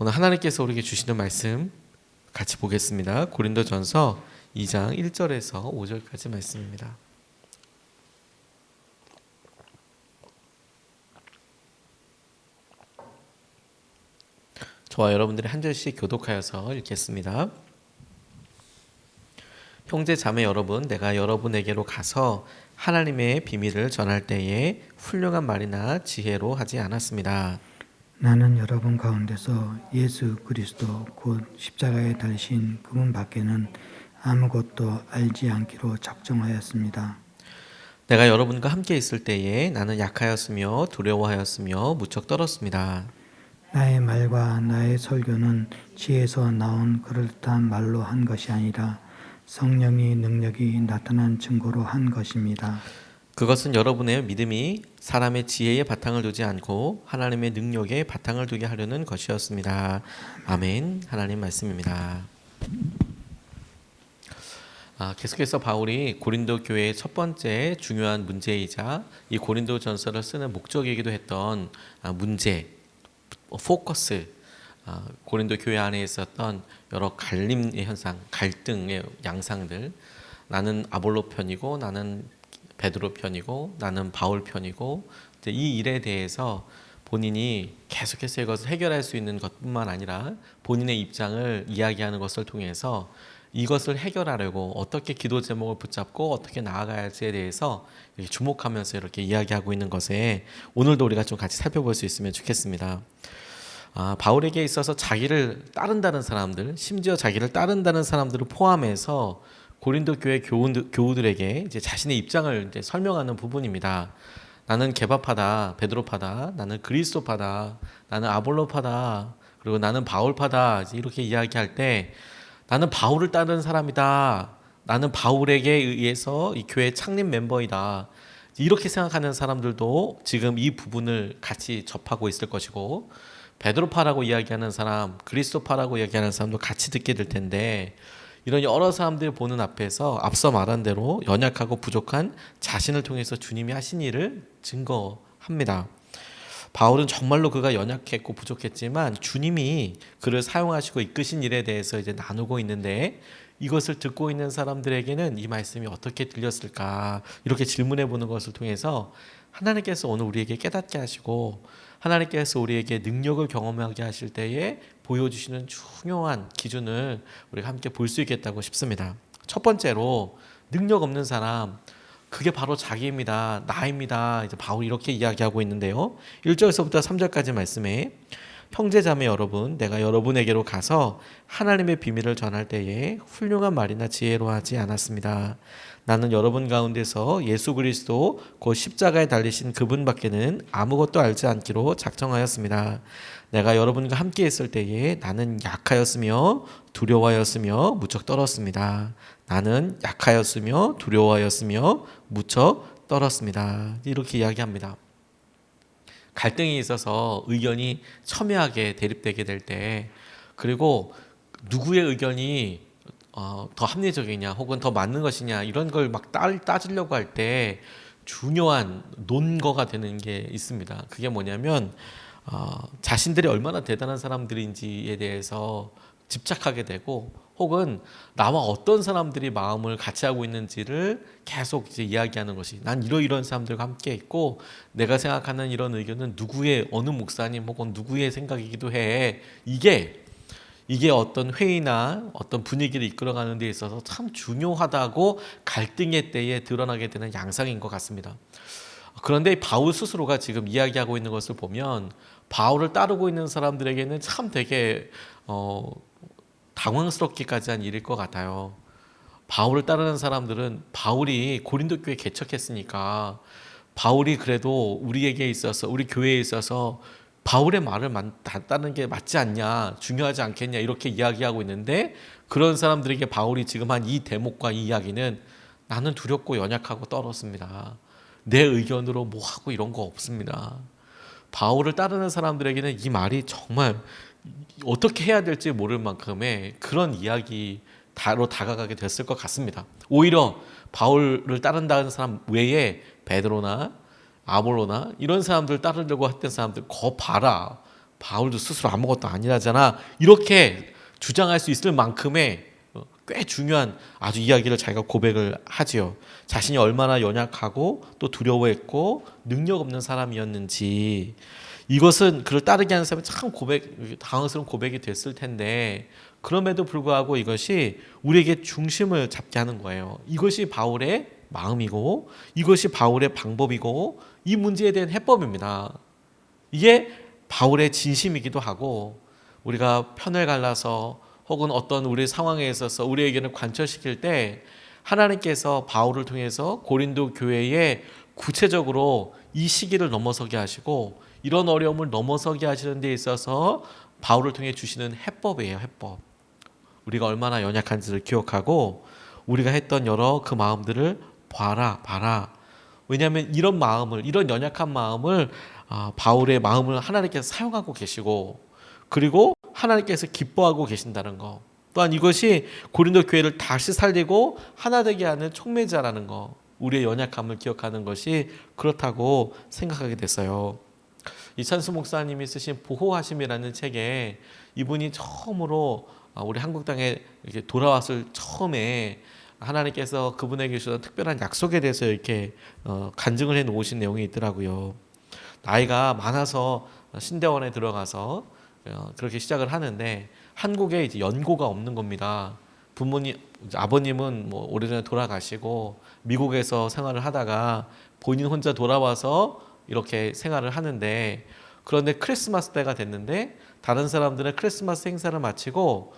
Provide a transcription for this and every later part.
오늘 하나님께서 우리에게 주시는 말씀 같이 보겠습니다. 고린도전서 2장 1절에서 5절까지 말씀입니다. 저와 여러분들이 한 절씩 교독하여서 읽겠습니다. 형제 자매 여러분, 내가 여러분에게로 가서 하나님의 비밀을 전할 때에 훌륭한 말이나 지혜로 하지 않았습니다. 나는 여러분 가운데서 예수 그리스도 곧 십자가에 달리신 그분 밖에는 아무것도 알지 않기로 작정하였습니다. 내가 여러분과 함께 있을 때에 나는 약하였으며 두려워하였으며 무척 떨었습니다. 나의 말과 나의 설교는 지에서 나온 그럴듯한 말로 한 것이 아니라 성령의 능력이 나타난 증거로 한 것입니다. 그것은 여러분의 믿음이 사람의 지혜에 바탕을 두지 않고 하나님의 능력에 바탕을 두게 하려는 것이었습니다. 아멘. 하나님 말씀입니다. 계속해서 바울이 고린도 교회의 첫 번째 중요한 문제이자 이 고린도 전서를 쓰는 목적이기도 했던 문제, 포커스, 고린도 교회 안에 있었던 여러 갈림의 현상, 갈등의 양상들, 나는 아볼로 편이고 나는 베드로 편이고 나는 바울 편이고, 이 일에 대해서 본인이 계속해서 이것을 해결할 수 있는 것뿐만 아니라 본인의 입장을 이야기하는 것을 통해서 이것을 해결하려고 어떻게 기도 제목을 붙잡고 어떻게 나아가야지에 대해서 이렇게 주목하면서 이렇게 이야기하고 있는 것에 오늘도 우리가 좀 같이 살펴볼 수 있으면 좋겠습니다. 바울에게 있어서 자기를 따른다는 사람들, 심지어 자기를 따른다는 사람들을 포함해서 고린도 교회 교우들에게 이제 자신의 입장을 이제 설명하는 부분입니다. 나는 게바파다, 베드로파다, 나는 그리스도파다, 나는 아볼로파다, 그리고 나는 바울파다, 이렇게 이야기할 때 나는 바울을 따르는 사람이다, 나는 바울에게 의해서 이 교회 창립 멤버이다, 이렇게 생각하는 사람들도 지금 이 부분을 같이 접하고 있을 것이고, 베드로파라고 이야기하는 사람, 그리스도파라고 이야기하는 사람도 같이 듣게 될 텐데, 이런 여러 사람들이 보는 앞에서 앞서 말한 대로 연약하고 부족한 자신을 통해서 주님이 하신 일을 증거합니다. 바울은 정말로 그가 연약했고 부족했지만 주님이 그를 사용하시고 이끄신 일에 대해서 이제 나누고 있는데, 이것을 듣고 있는 사람들에게는 이 말씀이 어떻게 들렸을까, 이렇게 질문해 보는 것을 통해서 하나님께서 오늘 우리에게 깨닫게 하시고 하나님께서 우리에게 능력을 경험하게 하실 때에 보여주시는 중요한 기준을 우리가 함께 볼 수 있겠다고 싶습니다. 첫 번째로, 능력 없는 사람, 그게 바로 자기입니다, 나입니다. 이제 바울이 이렇게 이야기하고 있는데요. 1절에서부터 3절까지 말씀에, 형제자매 여러분, 내가 여러분에게로 가서 하나님의 비밀을 전할 때에 훌륭한 말이나 지혜로 하지 않았습니다. 나는 여러분 가운데서 예수 그리스도 곧 십자가에 달리신 그분밖에는 아무것도 알지 않기로 작정하였습니다. 내가 여러분과 함께 있을 때에 나는 약하였으며 두려워하였으며 무척 떨었습니다. 나는 약하였으며 두려워하였으며 무척 떨었습니다. 이렇게 이야기합니다. 갈등이 있어서 의견이 첨예하게 대립되게 될 때, 그리고 누구의 의견이 더 합리적이냐 혹은 더 맞는 것이냐, 이런 걸 막 따지려고 할 때 중요한 논거가 되는 게 있습니다. 그게 뭐냐면 자신들이 얼마나 대단한 사람들인지에 대해서 집착하게 되고, 혹은 나와 어떤 사람들이 마음을 같이 하고 있는지를 계속 이제 이야기하는 것이, 난 이런 사람들과 함께 있고 내가 생각하는 이런 의견은 누구의 어느 목사님 혹은 누구의 생각이기도 해. 이게 어떤 회의나 어떤 분위기를 이끌어가는 데 있어서 참 중요하다고 갈등의 때에 드러나게 되는 양상인 것 같습니다. 그런데 바울 스스로가 지금 이야기하고 있는 것을 보면 바울을 따르고 있는 사람들에게는 참 되게 당황스럽기까지 한 일일 것 같아요. 바울을 따르는 사람들은 바울이 고린도 교회에 개척했으니까 바울이 그래도 우리에게 있어서, 우리 교회에 있어서 바울의 말을 따르는 게 맞지 않냐, 중요하지 않겠냐, 이렇게 이야기하고 있는데, 그런 사람들에게 바울이 지금 한 이 대목과 이 이야기는 나는 두렵고 연약하고 떨었습니다, 내 의견으로 뭐 하고 이런 거 없습니다. 바울을 따르는 사람들에게는 이 말이 정말 어떻게 해야 될지 모를 만큼의 그런 이야기로 다가가게 됐을 것 같습니다. 오히려 바울을 따른다는 사람 외에 베드로나 아볼로나 이런 사람들 따르려고 했던 사람들, 거 봐라, 바울도 스스로 아무것도 아니라잖아. 이렇게 주장할 수 있을 만큼의 꽤 중요한 아주 이야기를 자기가 고백을 하지요. 자신이 얼마나 연약하고 또 두려워했고 능력 없는 사람이었는지, 이것은 그를 따르게 하는 사람이 참 당황스러운 고백이 됐을 텐데, 그럼에도 불구하고 이것이 우리에게 중심을 잡게 하는 거예요. 이것이 바울의 마음이고 이것이 바울의 방법이고 이 문제에 대한 해법입니다. 이게 바울의 진심이기도 하고, 우리가 편을 갈라서 혹은 어떤 우리 상황에 있어서 우리 의견을 관철시킬 때 하나님께서 바울을 통해서 고린도 교회에 구체적으로 이 시기를 넘어서게 하시고 이런 어려움을 넘어서게 하시는 데 있어서 바울을 통해 주시는 해법이에요. 해법. 우리가 얼마나 연약한지를 기억하고 우리가 했던 여러 그 마음들을 봐라. 왜냐하면 이런 마음을, 이런 연약한 마음을 바울의 마음을 하나님께서 사용하고 계시고, 그리고 하나님께서 기뻐하고 계신다는 거, 또한 이것이 고린도 교회를 다시 살리고 하나 되게 하는 촉매자라는 거, 우리의 연약함을 기억하는 것이 그렇다고 생각하게 됐어요. 이찬수 목사님이 쓰신 보호하심이라는 책에 이분이 처음으로 우리 한국 땅에 이렇게 돌아왔을 처음에 하나님께서 그분에게 주신 특별한 약속에 대해서 이렇게 간증을 해 놓으신 내용이 있더라고요. 나이가 많아서 신대원에 들어가서 그렇게 시작을 하는데 한국에 이제 연고가 없는 겁니다. 부모님, 아버님은 뭐 오래전에 돌아가시고 미국에서 생활을 하다가 본인 혼자 돌아와서 이렇게 생활을 하는데, 그런데 크리스마스 때가 됐는데 다른 사람들은 크리스마스 행사를 마치고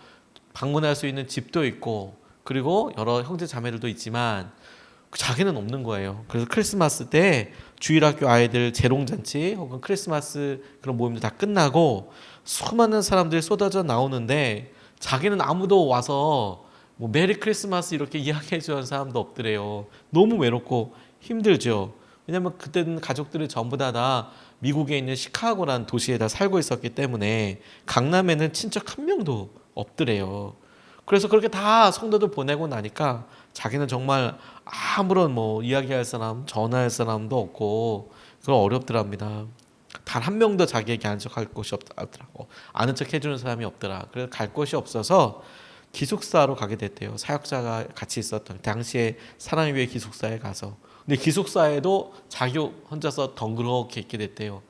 방문할 수 있는 집도 있고 그리고 여러 형제 자매들도 있지만 자기는 없는 거예요. 그래서 크리스마스 때 주일학교 아이들 재롱잔치 혹은 크리스마스 그런 모임도 다 끝나고 수많은 사람들이 쏟아져 나오는데 자기는 아무도 와서 뭐 메리 크리스마스 이렇게 이야기해 주는 사람도 없더래요. 너무 외롭고 힘들죠. 왜냐면 그때는 가족들이 전부 다 미국에 있는 시카고라는 도시에 다 살고 있었기 때문에 강남에는 친척 한 명도 없더래요. 그래서 그렇게 다 성도들 보내고 나니까 자기는 정말 아무런 뭐 이야기할 사람, 전화할 사람도 없고 그건 어렵더랍니다. 단 한 명도 자기에게 아는 척할 곳이 없더라고. 아는 척 해주는 사람이 없더라. 그래서 갈 곳이 없어서 기숙사로 가게 됐대요. 사역자가 같이 있었던 당시에 사랑을 위해 기숙사에 가서. 근데 기숙사에도 자기 혼자서 덩그렇게 있게 됐대요.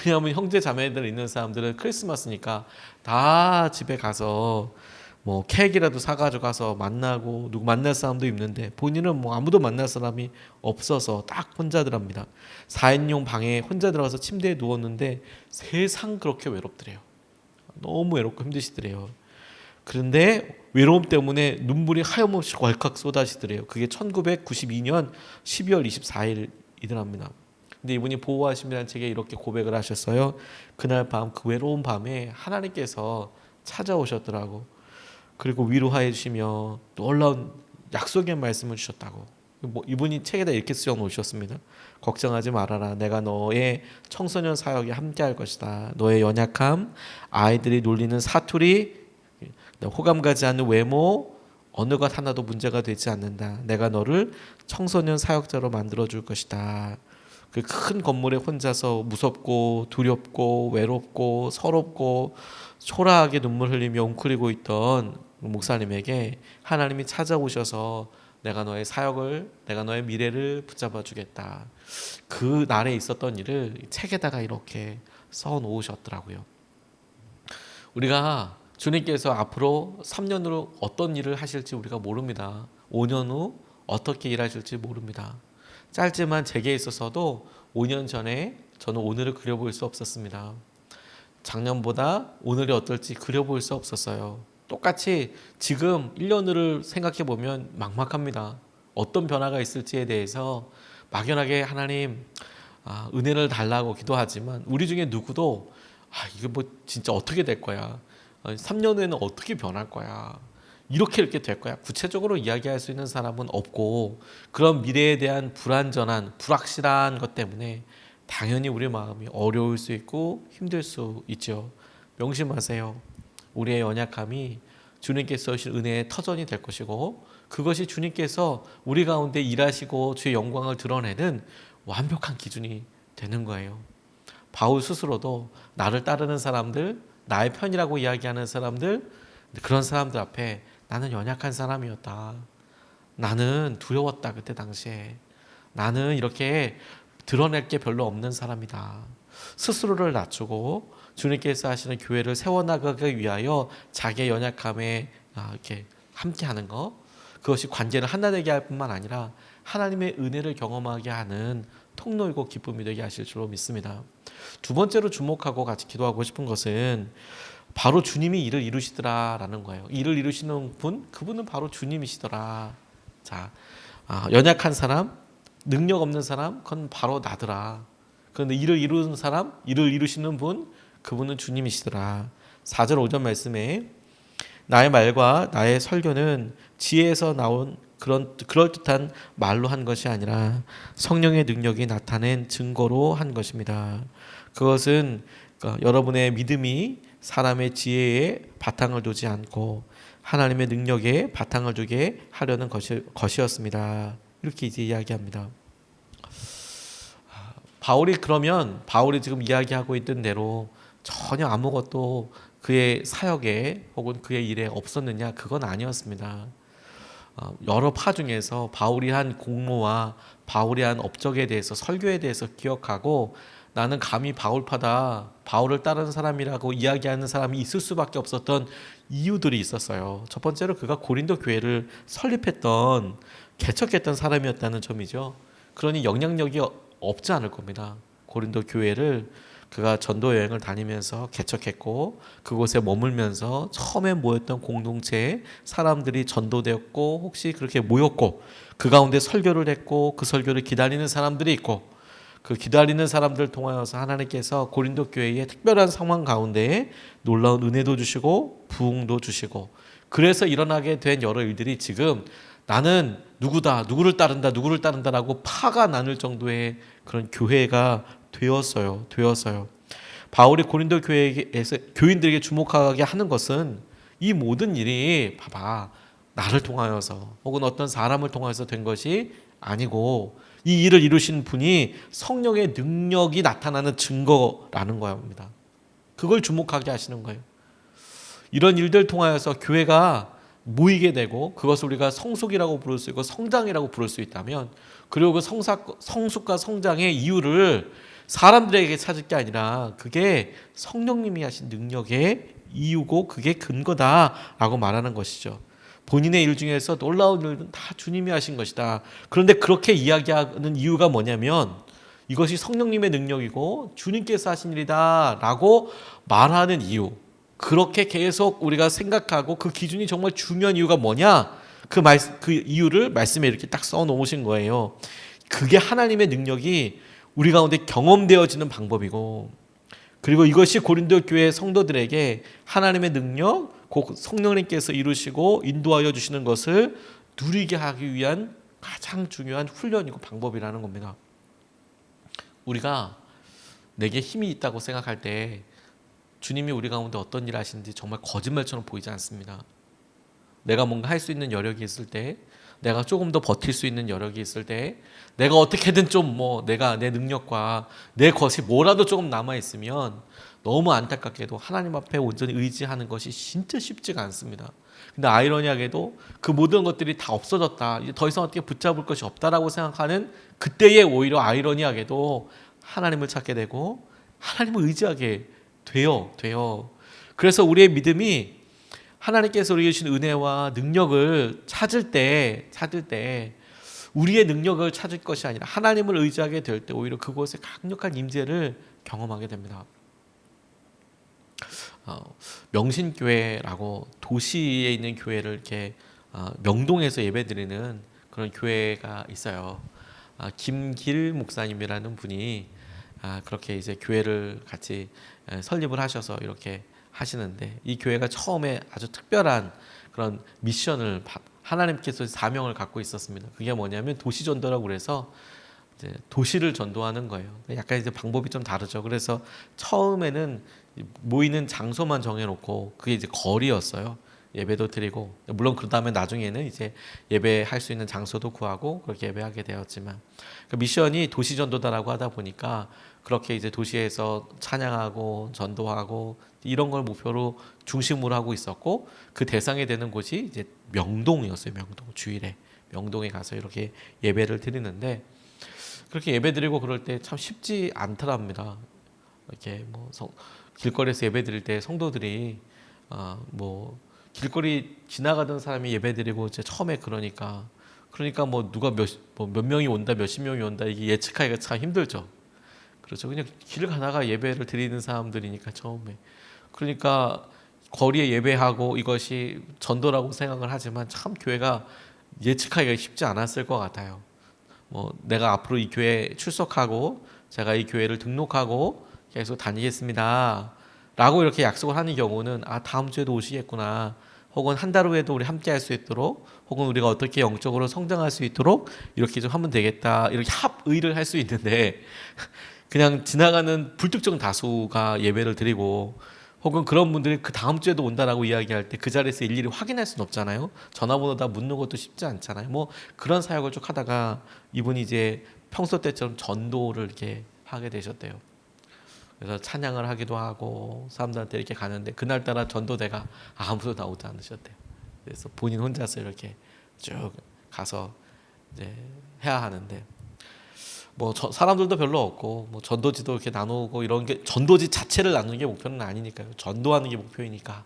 왜냐하면 형제 자매들 있는 사람들은 크리스마스니까 다 집에 가서 뭐 케이크라도 사가지고 가서 만나고 누구 만날 사람도 있는데 본인은 뭐 아무도 만날 사람이 없어서 딱 혼자더랍니다. 4인용 방에 혼자 들어가서 침대에 누웠는데 세상 그렇게 외롭더래요. 너무 외롭고 힘드시더래요. 그런데 외로움 때문에 눈물이 하염없이 왈칵 쏟아지더래요. 그게 1992년 12월 24일이더랍니다. 근데 이분이 보호하심이라는 책에 이렇게 고백을 하셨어요. 그날 밤, 그 외로운 밤에 하나님께서 찾아오셨더라고. 그리고 위로하여 주시며 놀라운 약속의 말씀을 주셨다고. 뭐 이분이 책에다 이렇게 쓰어 놓으셨습니다. 걱정하지 말아라. 내가 너의 청소년 사역에 함께할 것이다. 너의 연약함, 아이들이 놀리는 사투리, 호감 가지 않는 외모, 어느 것 하나도 문제가 되지 않는다. 내가 너를 청소년 사역자로 만들어 줄 것이다. 그 큰 건물에 혼자서 무섭고 두렵고 외롭고 서럽고 초라하게 눈물 흘리며 웅크리고 있던 목사님에게 하나님이 찾아오셔서 내가 너의 사역을, 내가 너의 미래를 붙잡아 주겠다. 그 날에 있었던 일을 책에다가 이렇게 써 놓으셨더라고요. 우리가 주님께서 앞으로 3년 후 어떤 일을 하실지 우리가 모릅니다. 5년 후 어떻게 일하실지 모릅니다. 짧지만 제게 있어서도 5년 전에 저는 오늘을 그려볼 수 없었습니다. 작년보다 오늘이 어떨지 그려볼 수 없었어요. 똑같이 지금 1년 후를 생각해 보면 막막합니다. 어떤 변화가 있을지에 대해서 막연하게 하나님 은혜를 달라고 기도하지만 우리 중에 누구도 이게 뭐 진짜 어떻게 될 거야? 3년 후에는 어떻게 변할 거야? 이렇게 될 거야. 구체적으로 이야기할 수 있는 사람은 없고, 그런 미래에 대한 불안전한, 불확실한 것 때문에 당연히 우리 마음이 어려울 수 있고 힘들 수 있죠. 명심하세요. 우리의 연약함이 주님께서 주신 은혜의 터전이 될 것이고, 그것이 주님께서 우리 가운데 일하시고 주의 영광을 드러내는 완벽한 기준이 되는 거예요. 바울 스스로도 나를 따르는 사람들, 나의 편이라고 이야기하는 사람들, 그런 사람들 앞에 나는 연약한 사람이었다. 나는 두려웠다. 그때 당시에 나는 이렇게 드러낼 게 별로 없는 사람이다. 스스로를 낮추고 주님께서 하시는 교회를 세워나가기 위하여 자기의 연약함에 이렇게 함께하는 것, 그것이 관계를 하나되게 할 뿐만 아니라 하나님의 은혜를 경험하게 하는 통로이고 기쁨이 되게 하실 줄로 믿습니다. 두 번째로 주목하고 같이 기도하고 싶은 것은 바로 주님이 일을 이루시더라라는 거예요. 일을 이루시는 분, 그분은 바로 주님이시더라. 자, 연약한 사람, 능력 없는 사람, 그건 바로 나더라. 그런데 일을 이루는 사람, 일을 이루시는 분, 그분은 주님이시더라. 4절 5절 말씀에 나의 말과 나의 설교는 지혜에서 나온 그럴듯한 말로 한 것이 아니라 성령의 능력이 나타낸 증거로 한 것입니다. 그것은 여러분의 믿음이 사람의 지혜에 바탕을 두지 않고 하나님의 능력에 바탕을 두게 하려는 것이었습니다. 이렇게 이제 이야기합니다. 바울이 지금 이야기하고 있던 대로 전혀 아무것도 그의 사역에 혹은 그의 일에 없었느냐? 그건 아니었습니다. 여러 파 중에서 바울이 한 공로와 바울이 한 업적에 대해서, 설교에 대해서 기억하고 나는 감히 바울파다, 바울을 따르는 사람이라고 이야기하는 사람이 있을 수밖에 없었던 이유들이 있었어요. 첫 번째로 그가 고린도 교회를 설립했던, 개척했던 사람이었다는 점이죠. 그러니 영향력이 없지 않을 겁니다. 고린도 교회를 그가 전도 여행을 다니면서 개척했고 그곳에 머물면서 처음에 모였던 공동체에 사람들이 전도되었고 혹시 그렇게 모였고 그 가운데 설교를 했고 그 설교를 기다리는 사람들이 있고 그 기다리는 사람들을 통하여서 하나님께서 고린도 교회의 특별한 상황 가운데 놀라운 은혜도 주시고 부흥도 주시고 그래서 일어나게 된 여러 일들이 지금 나는 누구다, 누구를 따른다라고 파가 나눌 정도의 그런 교회가 되었어요. 바울이 고린도 교회에서 교인들에게 주목하게 하는 것은 이 모든 일이 봐봐 나를 통하여서 혹은 어떤 사람을 통하여서 된 것이 아니고 이 일을 이루신 분이 성령의 능력이 나타나는 증거라는 겁니다. 그걸 주목하게 하시는 거예요. 이런 일들 통하여서 교회가 모이게 되고 그것을 우리가 성숙이라고 부를 수 있고 성장이라고 부를 수 있다면 그리고 그 성숙과 성장의 이유를 사람들에게 찾을 게 아니라 그게 성령님이 하신 능력의 이유고 그게 근거다라고 말하는 것이죠. 본인의 일 중에서 놀라운 일은 다 주님이 하신 것이다. 그런데 그렇게 이야기하는 이유가 뭐냐면 이것이 성령님의 능력이고 주님께서 하신 일이다라고 말하는 이유. 그렇게 계속 우리가 생각하고 그 기준이 정말 중요한 이유가 뭐냐? 그 이유를 말씀에 이렇게 딱 써 놓으신 거예요. 그게 하나님의 능력이 우리 가운데 경험되어지는 방법이고 그리고 이것이 고린도 교회 성도들에게 하나님의 능력, 곧 성령님께서 이루시고 인도하여 주시는 것을 누리게 하기 위한 가장 중요한 훈련이고 방법이라는 겁니다. 우리가 내게 힘이 있다고 생각할 때 주님이 우리 가운데 어떤 일을 하시는지 정말 거짓말처럼 보이지 않습니다. 내가 뭔가 할 수 있는 여력이 있을 때, 내가 조금 더 버틸 수 있는 여력이 있을 때, 내가 어떻게든 좀 내가 내 능력과 내 것이 뭐라도 조금 남아 있으면 너무 안타깝게도 하나님 앞에 온전히 의지하는 것이 진짜 쉽지가 않습니다. 근데 아이러니하게도 그 모든 것들이 다 없어졌다, 이제 더 이상 어떻게 붙잡을 것이 없다라고 생각하는 그때에 오히려 아이러니하게도 하나님을 찾게 되고 하나님을 의지하게 돼요. 그래서 우리의 믿음이 하나님께서 우리에게 주신 은혜와 능력을 찾을 때 우리의 능력을 찾을 것이 아니라 하나님을 의지하게 될 때 오히려 그곳에 강력한 임재를 경험하게 됩니다. 명신교회라고 도시에 있는 교회를 이렇게 명동에서 예배드리는 그런 교회가 있어요. 김길 목사님이라는 분이 그렇게 이제 교회를 같이 설립을 하셔서 이렇게 하시는데 이 교회가 처음에 아주 특별한 그런 미션을 하나님께서 사명을 갖고 있었습니다. 그게 뭐냐면 도시 전도라고 그래서 이제 도시를 전도하는 거예요. 약간 이제 방법이 좀 다르죠. 그래서 처음에는 모이는 장소만 정해놓고 그게 이제 거리였어요. 예배도 드리고 물론 그 다음에 나중에는 이제 예배할 수 있는 장소도 구하고 그렇게 예배하게 되었지만 그 미션이 도시 전도다라고 하다 보니까 그렇게 이제 도시에서 찬양하고 전도하고 이런 걸 목표로 중심으로 하고 있었고, 그 대상이 되는 곳이 이제 명동이었어요. 명동 주일에 명동에 가서 이렇게 예배를 드리는데, 그렇게 예배 드리고 그럴 때 참 쉽지 않더랍니다. 이렇게 뭐 길거리에서 예배 드릴 때 성도들이 뭐 길거리 지나가던 사람이 예배 드리고 이제 처음에 그러니까 뭐 누가 몇 명이 온다, 몇십 명이 온다, 이게 예측하기가 참 힘들죠. 그렇죠. 그냥 길 가다가 예배를 드리는 사람들이니까 처음에. 그러니까 거리에 예배하고 이것이 전도라고 생각을 하지만 참 교회가 예측하기가 쉽지 않았을 것 같아요. 뭐 내가 앞으로 이 교회에 출석하고 제가 이 교회를 등록하고 계속 다니겠습니다 라고 이렇게 약속을 하는 경우는 다음 주에도 오시겠구나, 혹은 한 달 후에도 우리 함께 할 수 있도록, 혹은 우리가 어떻게 영적으로 성장할 수 있도록 이렇게 좀 하면 되겠다, 이렇게 합의를 할 수 있는데 그냥 지나가는 불특정 다수가 예배를 드리고, 혹은 그런 분들이 그 다음 주에도 온다라고 이야기할 때 그 자리에서 일일이 확인할 수는 없잖아요. 전화번호 다 묻는 것도 쉽지 않잖아요. 뭐 그런 사역을 쭉 하다가 이분이 이제 평소 때처럼 전도를 이렇게 하게 되셨대요. 그래서 찬양을 하기도 하고 사람들한테 이렇게 가는데, 그날따라 전도대가 아무도 나오지 않으셨대요. 그래서 본인 혼자서 이렇게 쭉 가서 이제 해야 하는데, 뭐 사람들도 별로 없고 뭐 전도지도 이렇게 나누고 이런 게, 전도지 자체를 나누는 게 목표는 아니니까요. 전도하는 게 목표이니까.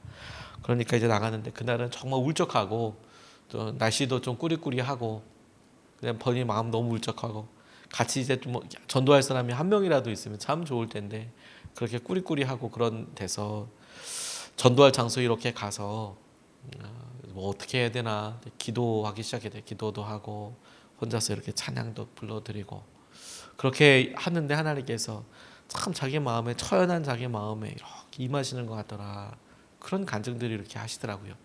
그러니까 이제 나가는데 그날은 정말 울적하고 또 날씨도 좀 꾸리꾸리하고 그냥 본인 마음 너무 울적하고, 같이 이제 좀 전도할 사람이 한 명이라도 있으면 참 좋을 텐데 그렇게 꾸리꾸리하고 그런 데서 전도할 장소에 이렇게 가서 뭐 어떻게 해야 되나 기도하기 시작해. 기도도 하고 혼자서 이렇게 찬양도 불러드리고 그렇게 하는데, 하나님께서 참 자기 마음에, 처연한 자기 마음에 이렇게 임하시는 것 같더라. 그런 간증들이 이렇게 하시더라고요.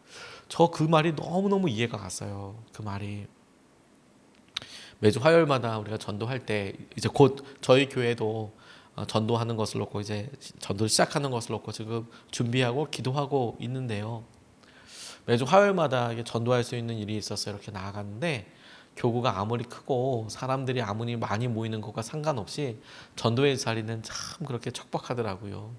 저 그 말이 너무너무 이해가 갔어요. 그 말이 매주 화요일마다 우리가 전도할 때 이제 곧 저희 교회도 전도하는 것을 놓고 이제 전도를 시작하는 것을 놓고 지금 준비하고 기도하고 있는데요. 매주 화요일마다 전도할 수 있는 일이 있었어요. 이렇게 나아갔는데 교구가 아무리 크고 사람들이 아무리 많이 모이는 것과 상관없이 전도의 자리는 참 그렇게 척박하더라고요.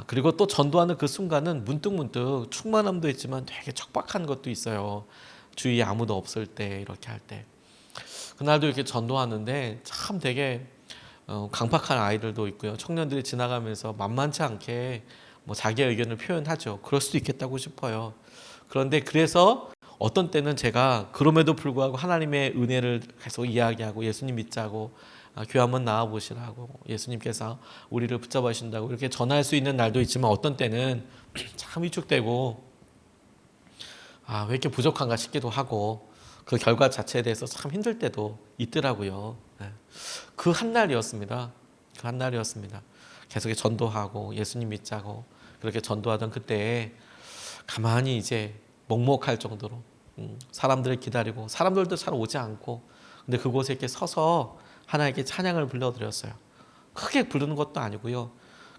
그리고 또 전도하는 그 순간은 문득문득 충만함도 있지만 되게 척박한 것도 있어요. 주위에 아무도 없을 때, 이렇게 할 때. 그날도 이렇게 전도하는데 참 되게 강팍한 아이들도 있고요. 청년들이 지나가면서 만만치 않게 뭐 자기 의견을 표현하죠. 그럴 수도 있겠다고 싶어요. 그런데 그래서 어떤 때는 제가 그럼에도 불구하고 하나님의 은혜를 계속 이야기하고 예수님 믿자고, 교회 한번 나와보시라고, 예수님께서 우리를 붙잡아 주신다고 이렇게 전할 수 있는 날도 있지만, 어떤 때는 참 위축되고 왜 이렇게 부족한가 싶기도 하고, 그 결과 자체에 대해서 참 힘들 때도 있더라고요. 그 한 날이었습니다. 그 한 날이었습니다. 계속 전도하고 예수님 믿자고 그렇게 전도하던 그때에 가만히 이제 먹먹할 정도로 사람들을 기다리고, 사람들도 잘 오지 않고, 근데 그곳에 이렇게 서서 하나님께 찬양을 불러드렸어요. 크게 부르는 것도 아니고요.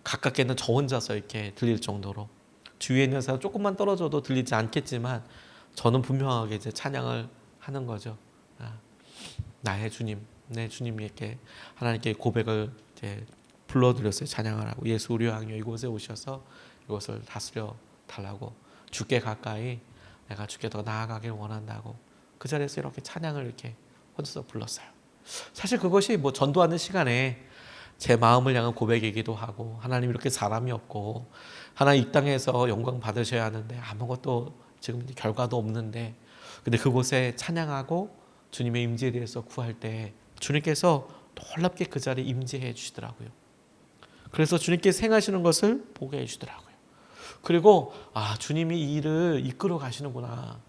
가깝게는 저 혼자서 이렇게 들릴 정도로, 주위에 있는 사람 조금만 떨어져도 들리지 않겠지만 저는 분명하게 이제 찬양을 하는 거죠. 나의 주님, 내 주님께 하나님께 고백을 이제 불러드렸어요. 찬양을 하고, 예수 우리 왕이여 이곳에 오셔서 이곳을 다스려 달라고, 주께 가까이 내가 주께 더 나아가길 원한다고 그 자리에서 이렇게 찬양을 이렇게 혼자서 불렀어요. 사실 그것이 뭐 전도하는 시간에 제 마음을 향한 고백이기도 하고, 하나님 이렇게 사람이 없고 하나님 이 땅에서 영광 받으셔야 하는데 아무것도 지금 결과도 없는데, 근데 그곳에 찬양하고 주님의 임재에 대해서 구할 때 주님께서 놀랍게 그 자리에 임재해 주시더라고요. 그래서 주님께서 행하시는 것을 보게 해 주시더라고요. 그리고 주님이 이 일을 이끌어 가시는구나,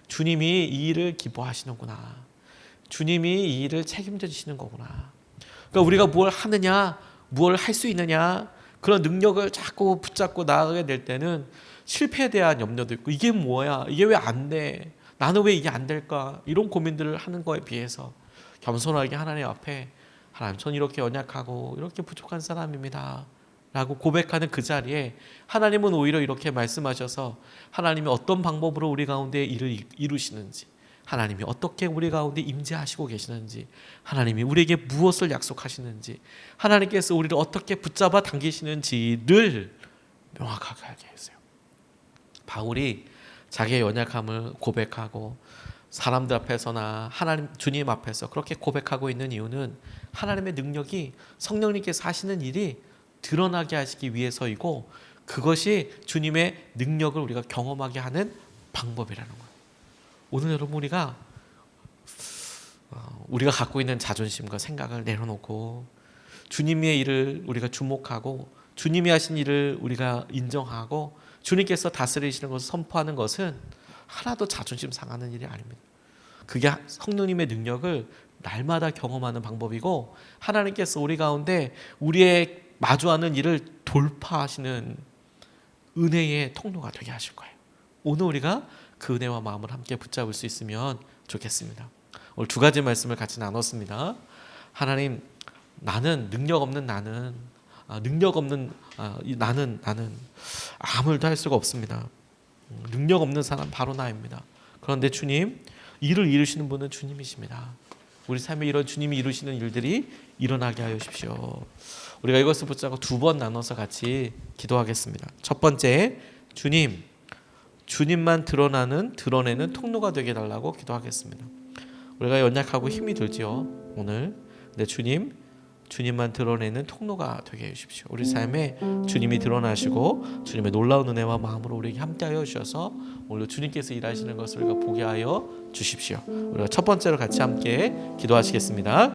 주님이 이 일을 기뻐하시는구나, 주님이 이 일을 책임져 주시는 거구나. 그러니까 우리가 뭘 하느냐, 뭘 할 수 있느냐, 그런 능력을 자꾸 붙잡고 나아가게 될 때는 실패에 대한 염려도 있고, 이게 뭐야, 이게 왜 안 돼, 나는 왜 이게 안 될까, 이런 고민들을 하는 거에 비해서 겸손하게 하나님 앞에, 하나님 전 이렇게 연약하고 이렇게 부족한 사람입니다 라고 고백하는 그 자리에 하나님은 오히려 이렇게 말씀하셔서 하나님이 어떤 방법으로 우리 가운데 일을 이루시는지, 하나님이 어떻게 우리 가운데 임재하시고 계시는지, 하나님이 우리에게 무엇을 약속하시는지, 하나님께서 우리를 어떻게 붙잡아 당기시는지를 명확하게 알게 했어요. 바울이 자기의 연약함을 고백하고 사람들 앞에서나 하나님 주님 앞에서 그렇게 고백하고 있는 이유는 하나님의 능력이, 성령님께서 하시는 일이 드러나게 하시기 위해서이고, 그것이 주님의 능력을 우리가 경험하게 하는 방법이라는 거예요. 오늘 여러분, 우리가 갖고 있는 자존심과 생각을 내려놓고 주님의 일을 우리가 주목하고 주님이 하신 일을 우리가 인정하고 주님께서 다스리시는 것을 선포하는 것은 하나도 자존심 상하는 일이 아닙니다. 그게 성령님의 능력을 날마다 경험하는 방법이고, 하나님께서 우리 가운데 우리의 마주하는 일을 돌파하시는 은혜의 통로가 되게 하실 거예요. 오늘 우리가 그 은혜와 마음을 함께 붙잡을 수 있으면 좋겠습니다. 오늘 두 가지 말씀을 같이 나눴습니다. 하나님, 나는 능력 없는 나는 아무 일도 할 수가 없습니다. 능력 없는 사람 바로 나입니다. 그런데 주님, 일을 이루시는 분은 주님이십니다. 우리 삶에 이런 주님이 이루시는 일들이 일어나게 하여 주십시오. 우리가 이것을 붙잡고 두 번 나눠서 같이 기도하겠습니다. 첫 번째, 주님만 드러내는 통로가 되게 해달라고 기도하겠습니다. 우리가 연약하고 힘이 들지요 오늘. 근데 주님만 드러내는 통로가 되게 해주십시오. 우리 삶에 주님이 드러나시고 주님의 놀라운 은혜와 마음으로 우리에게 함께하여 주셔서 오늘 주님께서 일하시는 것을 우리가 보게 하여 주십시오. 우리가 첫 번째로 같이 함께 기도하시겠습니다.